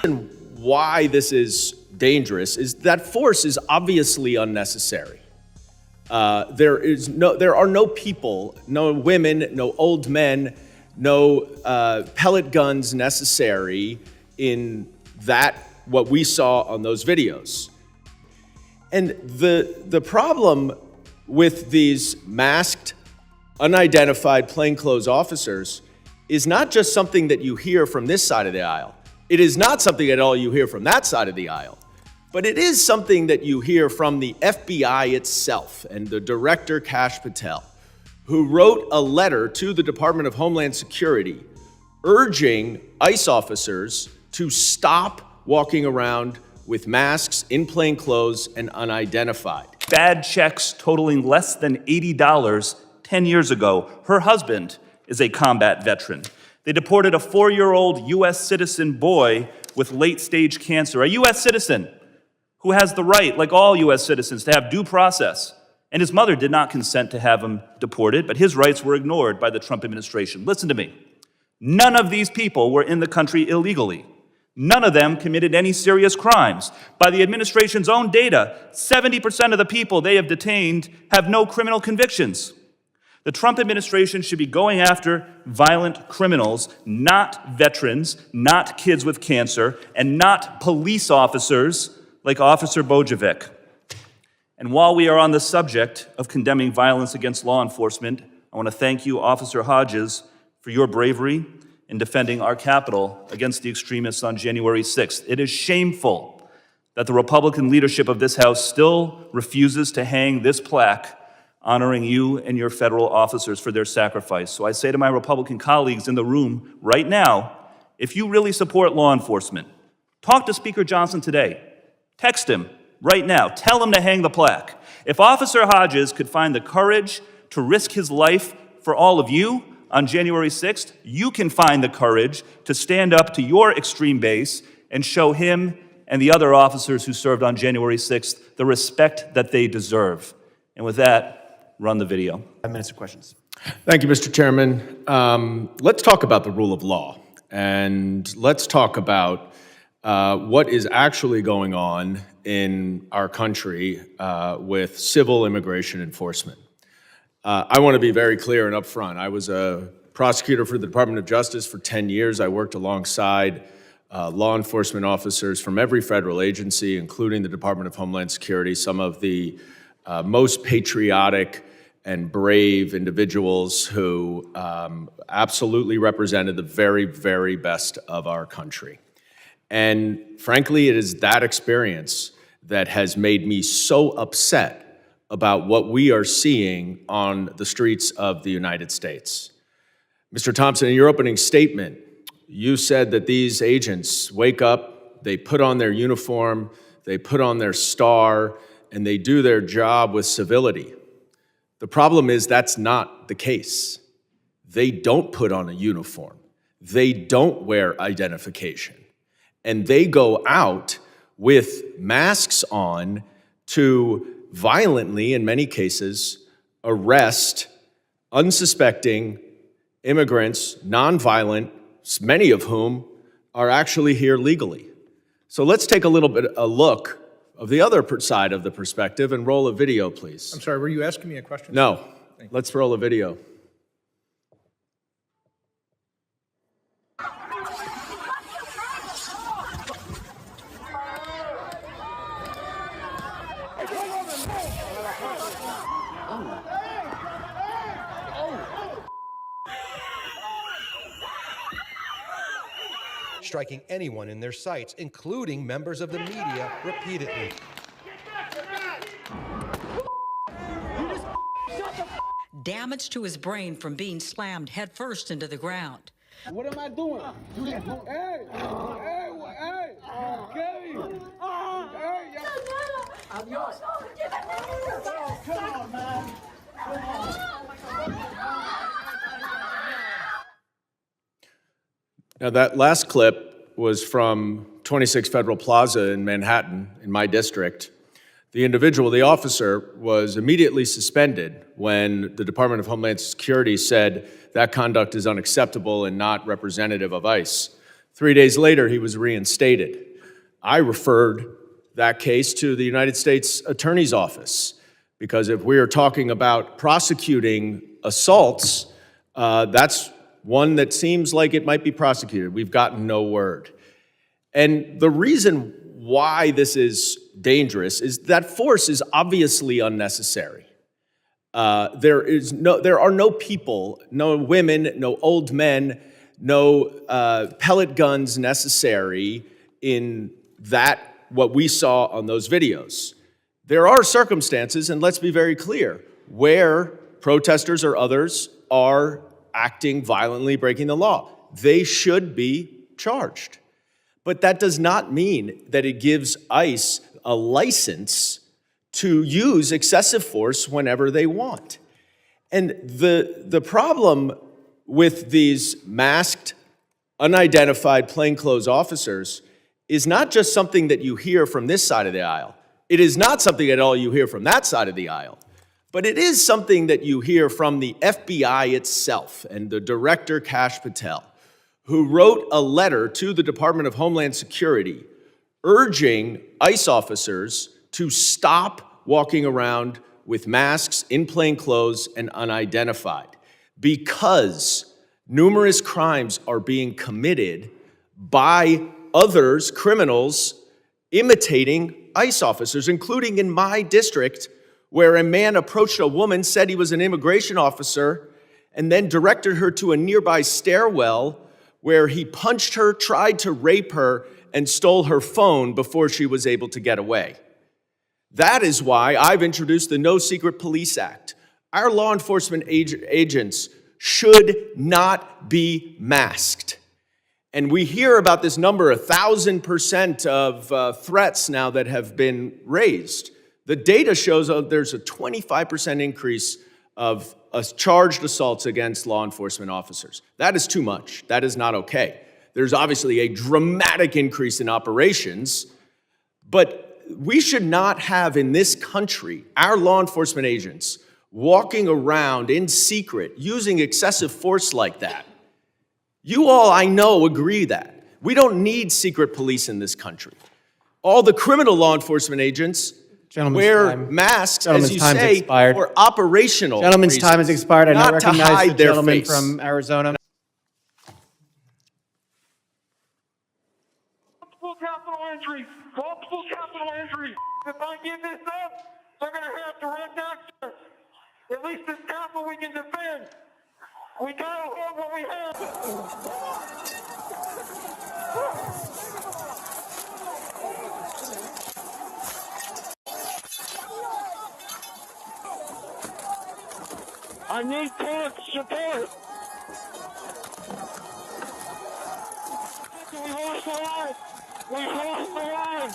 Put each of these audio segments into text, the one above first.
And why this is dangerous is that force is obviously unnecessary. There are no people, no women, no old men, no pellet guns necessary in what we saw on those videos. And the problem with these masked, unidentified plainclothes officers is not just something that you hear from this side of the aisle. It is not something at all you hear from that side of the aisle. But it is something that you hear from the FBI itself and the director, Kash Patel, who wrote a letter to the Department of Homeland Security urging ICE officers to stop walking around with masks, in plain clothes, and unidentified. Bad checks totaling less than $80 10 years ago. Her husband is a combat veteran. They deported a 4-year-old U.S. citizen boy with late-stage cancer, a U.S. citizen who has the right, like all U.S. citizens, to have due process. And his mother did not consent to have him deported, but his rights were ignored by the Trump administration. Listen to me. None of these people were in the country illegally. None of them committed any serious crimes. By the administration's own data, 70% of the people they have detained have no criminal convictions. The Trump administration should be going after violent criminals, not veterans, not kids with cancer, and not police officers like Officer Bojovic. And while we are on the subject of condemning violence against law enforcement, I want to thank you, Officer Hodges, for your bravery in defending our Capitol against the extremists on January 6th. It is shameful that the Republican leadership of this House still refuses to hang this plaque honoring you and your federal officers for their sacrifice. So I say to my Republican colleagues in the room right now, if you really support law enforcement, talk to Speaker Johnson today. Text him right now. Tell him to hang the plaque. If Officer Hodges could find the courage to risk his life for all of you on January 6th, you can find the courage to stand up to your extreme base and show him and the other officers who served on January 6th the respect that they deserve. And with that, run the video. 5 minutes of questions. Thank you, Mr. Chairman. Let's talk about the rule of law, and let's talk about what is actually going on in our country with civil immigration enforcement. I want to be very clear and upfront. I was a prosecutor for the Department of Justice for 10 years. I worked alongside law enforcement officers from every federal agency, including the Department of Homeland Security, some of the most patriotic and brave individuals who absolutely represented the very, very best of our country. And frankly, it is that experience that has made me so upset about what we are seeing on the streets of the United States. Mr. Thompson, in your opening statement, you said that these agents wake up, they put on their uniform, they put on their star, and they do their job with civility. The problem is that's not the case. They don't put on a uniform. They don't wear identification. And they go out with masks on to violently, in many cases, arrest unsuspecting immigrants, nonviolent, many of whom are actually here legally. So let's take a little bit a look of the other side of the perspective and roll a video, please. I'm sorry, were you asking me a question? No, let's roll a video. Striking anyone in their sights, including members of the media, repeatedly. Damage to his brain from being slammed headfirst into the ground. What am I doing? Hey, Kelly! I'm yours. Oh, come on, man. Come on. Now, that last clip was from 26 Federal Plaza in Manhattan, in my district. The individual, the officer, was immediately suspended when the Department of Homeland Security said that conduct is unacceptable and not representative of ICE. 3 days later, he was reinstated. I referred that case to the United States Attorney's Office, because if we are talking about prosecuting assaults, that's one that seems like it might be prosecuted. We've gotten no word. And the reason why this is dangerous is that force is obviously unnecessary. There are no people, no women, no old men, no pellet guns necessary in what we saw on those videos. There are circumstances, and let's be very clear, where protesters or others are acting violently, breaking the law. They should be charged. But that does not mean that it gives ICE a license to use excessive force whenever they want. And the problem with these masked, unidentified, plainclothes officers is not just something that you hear from this side of the aisle. It is not something at all you hear from that side of the aisle. But it is something that you hear from the FBI itself and the director, Kash Patel, who wrote a letter to the Department of Homeland Security urging ICE officers to stop walking around with masks, in plain clothes, and unidentified, because numerous crimes are being committed by others, criminals, imitating ICE officers, including in my district, where a man approached a woman, said he was an immigration officer, and then directed her to a nearby stairwell where he punched her, tried to rape her, and stole her phone before she was able to get away. That is why I've introduced the No Secret Police Act. Our law enforcement agents should not be masked. And we hear about this number, 1,000% of threats now that have been raised. The data shows there's a 25% increase of charged assaults against law enforcement officers. That is too much. That is not okay. There's obviously a dramatic increase in operations, but we should not have in this country our law enforcement agents walking around in secret using excessive force like that. You all, I know, agree that. We don't need secret police in this country. All the criminal law enforcement agents wear masks, as you say, for operational reasons. Gentleman's time has expired. I now not to recognize the hide their gentleman face. from Arizona. Multiple capital injuries. Multiple capital injuries. If I give this up, they're going to have to run down. At least it's capital we can defend. We gotta hold what we have. I need tank support. We lost the line. We lost the line.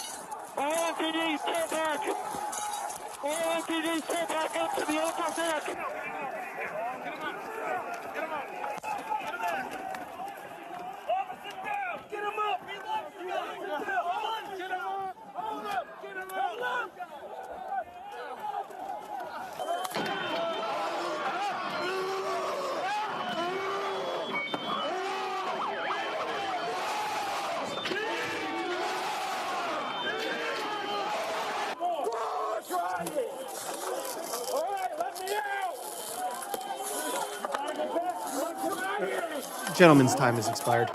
LMPD, step back. LMPD, step back up to the upper deck. Gentleman's time has expired.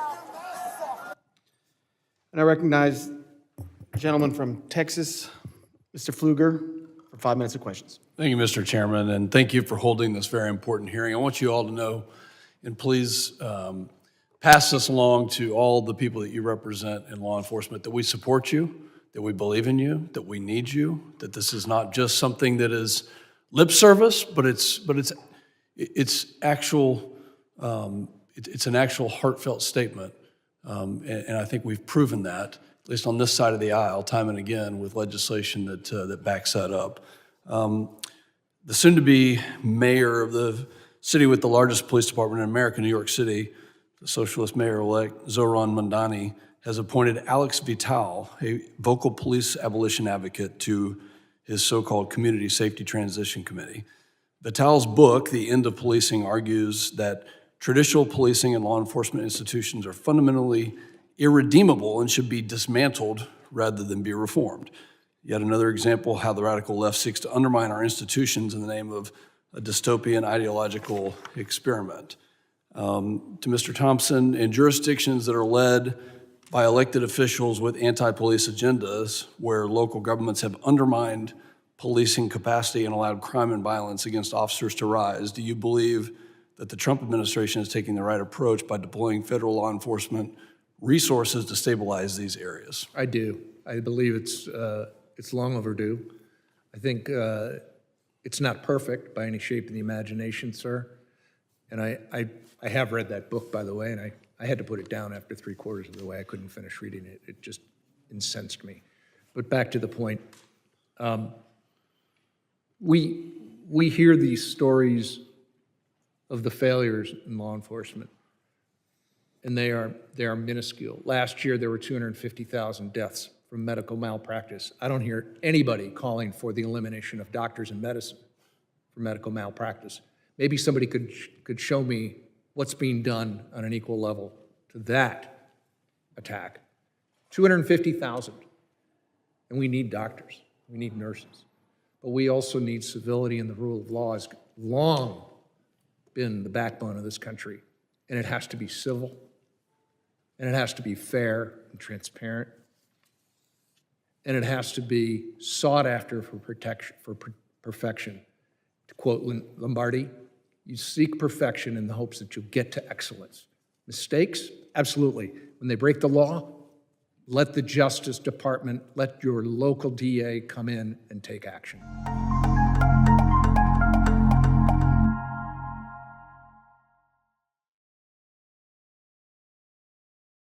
And I recognize the gentleman from Texas, Mr. Pfluger, for 5 minutes of questions. Thank you, Mr. Chairman, and thank you for holding this very important hearing. I want you all to know, and please pass this along to all the people that you represent in law enforcement, that we support you, that we believe in you, that we need you, that this is not just something that is lip service, but it's actual. It's an actual heartfelt statement, and I think we've proven that, at least on this side of the aisle, time and again, with legislation that backs that up. The soon-to-be mayor of the city with the largest police department in America, New York City, the socialist mayor-elect Zohran Mamdani, has appointed Alex Vital, a vocal police abolition advocate, to his so-called Community Safety Transition Committee. Vital's book, The End of Policing, argues that traditional policing and law enforcement institutions are fundamentally irredeemable and should be dismantled rather than be reformed. Yet another example how the radical left seeks to undermine our institutions in the name of a dystopian ideological experiment. To Mr. Thompson, in jurisdictions that are led by elected officials with anti-police agendas, where local governments have undermined policing capacity and allowed crime and violence against officers to rise, do you believe that the Trump administration is taking the right approach by deploying federal law enforcement resources to stabilize these areas? I do. I believe it's long overdue. I think it's not perfect by any shape of the imagination, sir. And I have read that book, by the way, and I had to put it down after 3/4 of the way. I couldn't finish reading it. It just incensed me. But back to the point. We hear these stories of the failures in law enforcement, and they are minuscule. Last year, there were 250,000 deaths from medical malpractice. I don't hear anybody calling for the elimination of doctors in medicine for medical malpractice. Maybe somebody could show me what's being done on an equal level to that attack. 250,000. And we need doctors. We need nurses. But we also need civility, and the rule of law has long been the backbone of this country. And it has to be civil, and it has to be fair and transparent, and it has to be sought after for protection, for perfection. To quote Lombardi, you seek perfection in the hopes that you'll get to excellence. Mistakes? Absolutely. When they break the law, let the Justice Department, let your local DA come in and take action.